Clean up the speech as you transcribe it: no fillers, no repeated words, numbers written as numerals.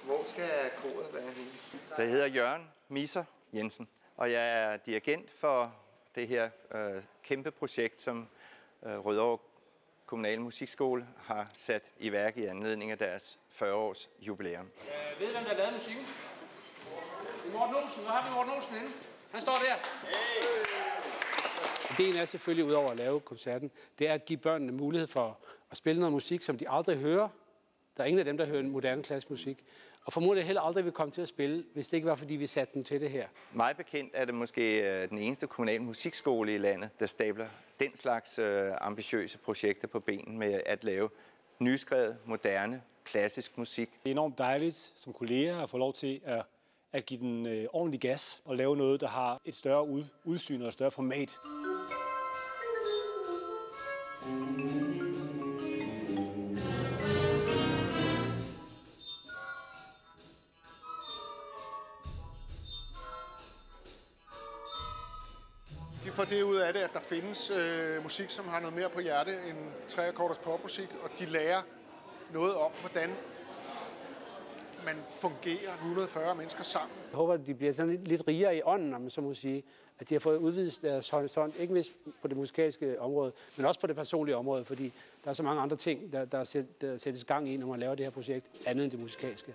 Hvor skal koret være henne? Jeg hedder Jørgen Miser Jensen, og jeg er dirigent for det her kæmpe projekt, som Rødovre Kommunale Musikskole har sat i værk i anledning af deres 40-års jubilæum. Jeg ved, hvem der har lavet musikken? Det er Morten Olsen. Hvor har vi Morten Olsen henne? Han står der. Hey! Ideen er selvfølgelig, udover at lave koncerten, det er at give børnene mulighed for at spille noget musik, som de aldrig hører. Der er ingen af dem, der hører moderne klassisk musik. Og formodentlig heller aldrig vil komme til at spille, hvis det ikke var, fordi vi satte den til det her. Mig bekendt er det måske den eneste kommunale musikskole i landet, der stabler den slags ambitiøse projekter på benen med at lave nyskrevet, moderne, klassisk musik. Det er enormt dejligt som kollega at få lov til at give den ordentlig gas og lave noget, der har et større udsyn og et større format. De får det ud af det, at der findes musik, som har noget mere på hjerte end 3-akkorders popmusik, og de lærer noget om, hvordan man fungerer 140 mennesker sammen. Jeg håber, at de bliver sådan lidt rigere i ånden, om man så må sige. At de har fået udvidet deres horisont, ikke mindst på det musikalske område, men også på det personlige område, fordi der er så mange andre ting, der sættes gang i, når man laver det her projekt, andet end det musikalske.